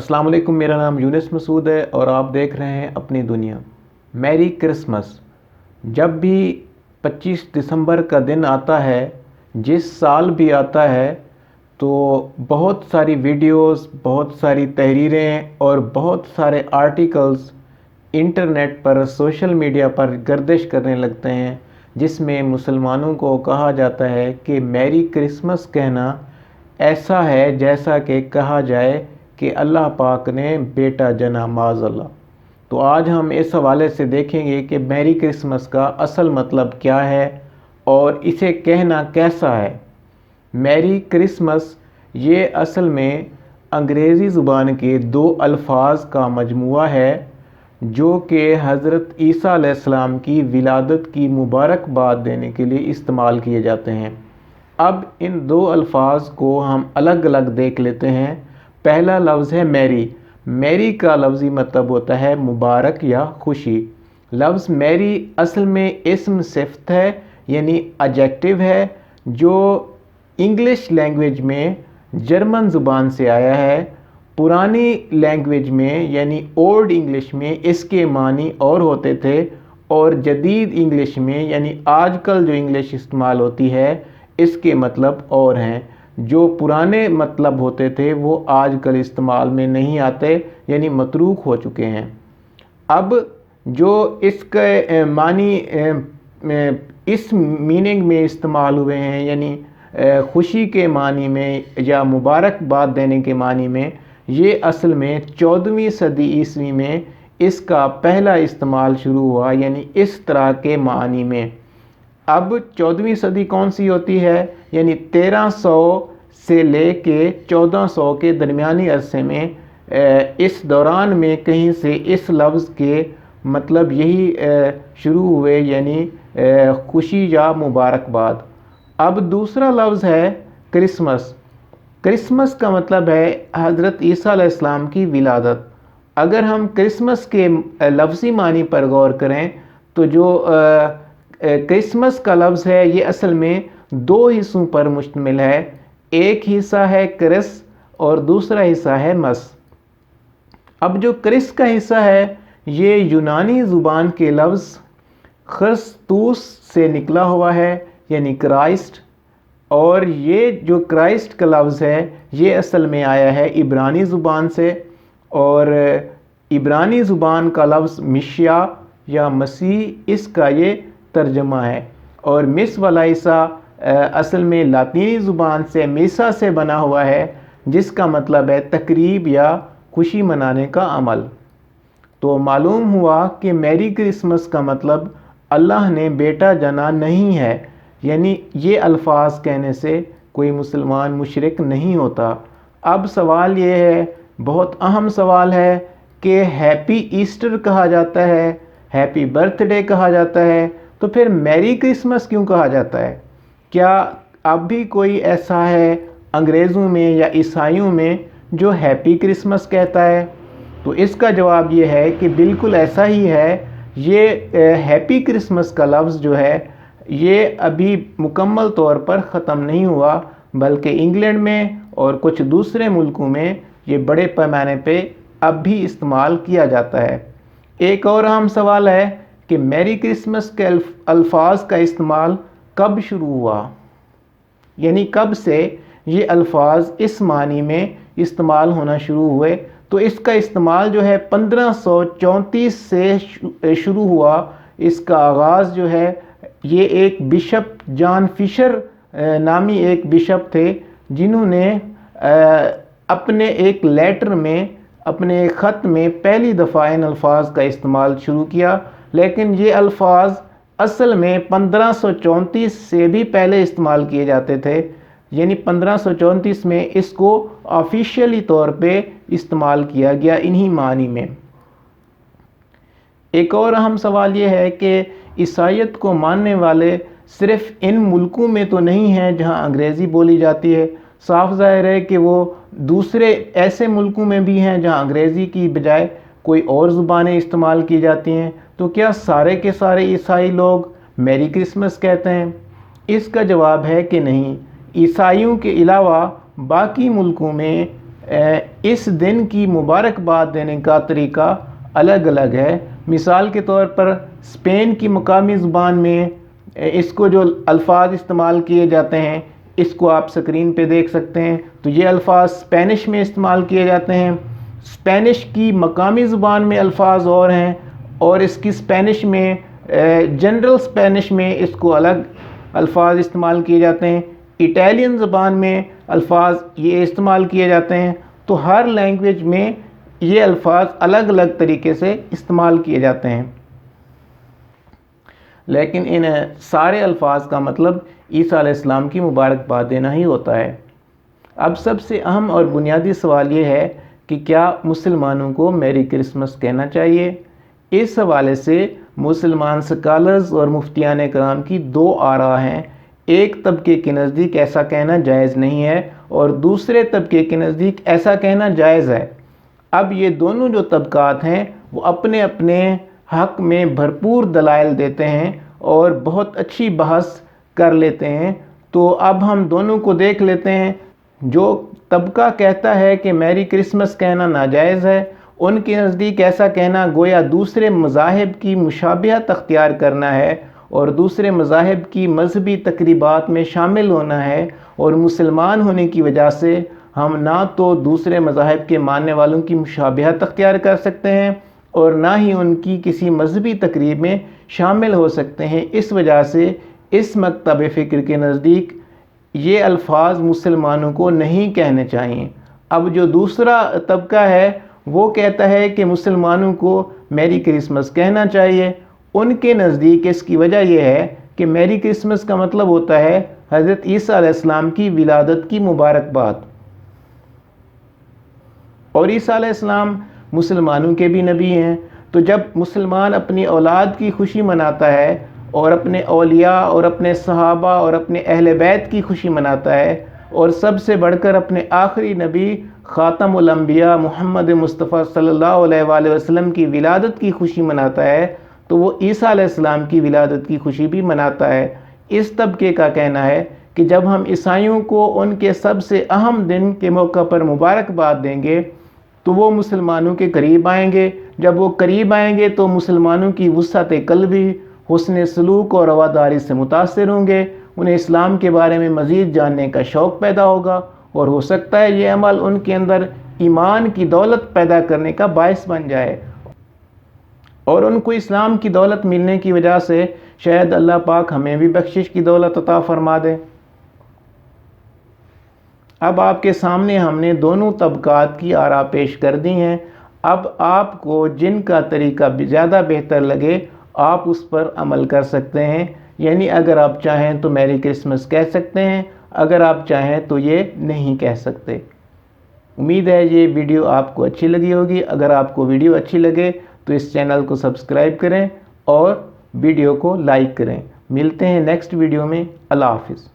السلام علیکم، میرا نام یونس مسعود ہے اور آپ دیکھ رہے ہیں اپنی دنیا۔ میری کرسمس۔ جب بھی 25 دسمبر کا دن آتا ہے، جس سال بھی آتا ہے، تو بہت ساری ویڈیوز، بہت ساری تحریریں اور بہت سارے آرٹیکلز انٹرنیٹ پر، سوشل میڈیا پر گردش کرنے لگتے ہیں، جس میں مسلمانوں کو کہا جاتا ہے کہ میری کرسمس کہنا ایسا ہے جیسا کہ کہا جائے کہ اللہ پاک نے بیٹا جنا معاذ اللہ۔ تو آج ہم اس حوالے سے دیکھیں گے کہ میری کرسمس کا اصل مطلب کیا ہے اور اسے کہنا کیسا ہے۔ میری کرسمس یہ اصل میں انگریزی زبان کے 2 الفاظ کا مجموعہ ہے جو کہ حضرت عیسیٰ علیہ السلام کی ولادت کی مبارکباد دینے کے لیے استعمال کیے جاتے ہیں۔ اب ان 2 الفاظ کو ہم الگ الگ دیکھ لیتے ہیں۔ پہلا لفظ ہے میری۔ میری کا لفظی مطلب ہوتا ہے مبارک یا خوشی۔ لفظ میری اصل میں اسم صفت ہے، یعنی ایڈجیکٹو ہے، جو انگلش لینگویج میں جرمن زبان سے آیا ہے۔ پرانی لینگویج میں یعنی اولڈ انگلش میں اس کے معنی اور ہوتے تھے، اور جدید انگلش میں یعنی آج کل جو انگلش استعمال ہوتی ہے اس کے مطلب اور ہیں۔ جو پرانے مطلب ہوتے تھے وہ آج کل استعمال میں نہیں آتے، یعنی متروک ہو چکے ہیں۔ اب جو اس کے معنی اس میننگ میں استعمال ہوئے ہیں، یعنی خوشی کے معنی میں یا مبارکباد دینے کے معنی میں، یہ اصل میں 14ویں صدی عیسوی میں اس کا پہلا استعمال شروع ہوا، یعنی اس طرح کے معنی میں۔ اب 14ویں صدی کون سی ہوتی ہے؟ یعنی 1300 سے لے کے 1400 کے درمیانی عرصے میں، اس دوران میں کہیں سے اس لفظ کے مطلب یہی شروع ہوئے، یعنی خوشی یا مبارکباد۔ اب دوسرا لفظ ہے کرسمس۔ کرسمس کا مطلب ہے حضرت عیسیٰ علیہ السلام کی ولادت۔ اگر ہم کرسمس کے لفظی معنی پر غور کریں تو جو کرسمس کا لفظ ہے یہ اصل میں 2 حصوں پر مشتمل ہے۔ ایک حصہ ہے کرس اور دوسرا حصہ ہے مس۔ اب جو کرس کا حصہ ہے یہ یونانی زبان کے لفظ خرستوس سے نکلا ہوا ہے، یعنی کرائسٹ، اور یہ جو کرائسٹ کا لفظ ہے یہ اصل میں آیا ہے عبرانی زبان سے، اور عبرانی زبان کا لفظ مشیا یا مسیح، اس کا یہ ترجمہ ہے۔ اور مس والا حصہ اصل میں لاطینی زبان سے میسا سے بنا ہوا ہے، جس کا مطلب ہے تقریب یا خوشی منانے کا عمل۔ تو معلوم ہوا کہ میری کرسمس کا مطلب اللہ نے بیٹا جنا نہیں ہے، یعنی یہ الفاظ کہنے سے کوئی مسلمان مشرک نہیں ہوتا۔ اب سوال یہ ہے، بہت اہم سوال ہے کہ ہیپی ایسٹر کہا جاتا ہے، ہیپی برتھ ڈے کہا جاتا ہے، تو پھر میری کرسمس کیوں کہا جاتا ہے؟ کیا اب بھی کوئی ایسا ہے انگریزوں میں یا عیسائیوں میں جو ہیپی کرسمس کہتا ہے؟ تو اس کا جواب یہ ہے کہ بالکل ایسا ہی ہے۔ یہ ہیپی کرسمس کا لفظ جو ہے یہ ابھی مکمل طور پر ختم نہیں ہوا، بلکہ انگلینڈ میں اور کچھ دوسرے ملکوں میں یہ بڑے پیمانے پہ اب بھی استعمال کیا جاتا ہے۔ ایک اور اہم سوال ہے کہ میری کرسمس کے الفاظ کا استعمال کب شروع ہوا، یعنی کب سے یہ الفاظ اس معنی میں استعمال ہونا شروع ہوئے؟ تو اس کا استعمال جو ہے 1534 سے شروع ہوا۔ اس کا آغاز جو ہے یہ ایک بشپ جان فشر نامی ایک بشپ تھے، جنہوں نے اپنے ایک لیٹر میں، اپنے خط میں پہلی دفعہ ان الفاظ کا استعمال شروع کیا، لیکن یہ الفاظ اصل میں 1534 سے بھی پہلے استعمال کیے جاتے تھے، یعنی 1534 میں اس کو آفیشیلی طور پہ استعمال کیا گیا انہی معنی میں۔ ایک اور اہم سوال یہ ہے کہ عیسائیت کو ماننے والے صرف ان ملکوں میں تو نہیں ہیں جہاں انگریزی بولی جاتی ہے، صاف ظاہر ہے کہ وہ دوسرے ایسے ملکوں میں بھی ہیں جہاں انگریزی کی بجائے کوئی اور زبانیں استعمال کی جاتی ہیں۔ تو کیا سارے کے سارے عیسائی لوگ میری کرسمس کہتے ہیں؟ اس کا جواب ہے کہ نہیں۔ عیسائیوں کے علاوہ باقی ملکوں میں اس دن کی مبارکباد دینے کا طریقہ الگ الگ ہے۔ مثال کے طور پر اسپین کی مقامی زبان میں اس کو جو الفاظ استعمال کیے جاتے ہیں اس کو آپ سکرین پہ دیکھ سکتے ہیں۔ تو یہ الفاظ اسپینش میں استعمال کیے جاتے ہیں۔ اسپینش کی مقامی زبان میں الفاظ اور ہیں، اور اس کی اسپینش میں جنرل اسپینش میں اس کو الگ الفاظ استعمال کیے جاتے ہیں۔ اٹالین زبان میں الفاظ یہ استعمال کیے جاتے ہیں۔ تو ہر لینگویج میں یہ الفاظ الگ الگ طریقے سے استعمال کیے جاتے ہیں، لیکن ان سارے الفاظ کا مطلب عیسیٰ علیہ السلام کی مبارکباد دینا ہی ہوتا ہے۔ اب سب سے اہم اور بنیادی سوال یہ ہے کہ کیا مسلمانوں کو میری کرسمس کہنا چاہیے؟ اس حوالے سے مسلمان سکالرز اور مفتیان کرام کی دو آراء ہیں۔ ایک طبقے کے نزدیک ایسا کہنا جائز نہیں ہے، اور دوسرے طبقے کے نزدیک ایسا کہنا جائز ہے۔ اب یہ دونوں جو طبقات ہیں وہ اپنے اپنے حق میں بھرپور دلائل دیتے ہیں اور بہت اچھی بحث کر لیتے ہیں۔ تو اب ہم دونوں کو دیکھ لیتے ہیں۔ جو طبقہ کہتا ہے کہ میری کرسمس کہنا ناجائز ہے، ان کے نزدیک ایسا کہنا گویا دوسرے مذاہب کی مشابہت اختیار کرنا ہے، اور دوسرے مذاہب کی مذہبی تقریبات میں شامل ہونا ہے، اور مسلمان ہونے کی وجہ سے ہم نہ تو دوسرے مذاہب کے ماننے والوں کی مشابہت اختیار کر سکتے ہیں اور نہ ہی ان کی کسی مذہبی تقریب میں شامل ہو سکتے ہیں۔ اس وجہ سے اس مکتب فکر کے نزدیک یہ الفاظ مسلمانوں کو نہیں کہنے چاہیے۔ اب جو دوسرا طبقہ ہے وہ کہتا ہے کہ مسلمانوں کو میری کرسمس کہنا چاہیے۔ ان کے نزدیک اس کی وجہ یہ ہے کہ میری کرسمس کا مطلب ہوتا ہے حضرت عیسیٰ علیہ السلام کی ولادت کی مبارکباد، اور عیسیٰ علیہ السلام مسلمانوں کے بھی نبی ہیں۔ تو جب مسلمان اپنی اولاد کی خوشی مناتا ہے اور اپنے اولیاء اور اپنے صحابہ اور اپنے اہل بیت کی خوشی مناتا ہے، اور سب سے بڑھ کر اپنے آخری نبی خاتم الانبیاء محمد مصطفیٰ صلی اللہ علیہ وآلہ وسلم کی ولادت کی خوشی مناتا ہے، تو وہ عیسیٰ علیہ السلام کی ولادت کی خوشی بھی مناتا ہے۔ اس طبقے کا کہنا ہے کہ جب ہم عیسائیوں کو ان کے سب سے اہم دن کے موقع پر مبارکباد دیں گے تو وہ مسلمانوں کے قریب آئیں گے۔ جب وہ قریب آئیں گے تو مسلمانوں کی وسعت قلبی، حسن سلوک اور رواداری سے متاثر ہوں گے، انہیں اسلام کے بارے میں مزید جاننے کا شوق پیدا ہوگا، اور ہو سکتا ہے یہ عمل ان کے اندر ایمان کی دولت پیدا کرنے کا باعث بن جائے، اور ان کو اسلام کی دولت ملنے کی وجہ سے شاید اللہ پاک ہمیں بھی بخشش کی دولت عطا فرما دے۔ اب آپ کے سامنے ہم نے دونوں طبقات کی آراء پیش کر دی ہیں۔ اب آپ کو جن کا طریقہ زیادہ بہتر لگے آپ اس پر عمل کر سکتے ہیں، یعنی اگر آپ چاہیں تو میری کرسمس کہہ سکتے ہیں، اگر آپ چاہیں تو یہ نہیں کہہ سکتے۔ امید ہے یہ ویڈیو آپ کو اچھی لگی ہوگی۔ اگر آپ کو ویڈیو اچھی لگے تو اس چینل کو سبسکرائب کریں اور ویڈیو کو لائک کریں۔ ملتے ہیں نیکسٹ ویڈیو میں۔ اللہ حافظ۔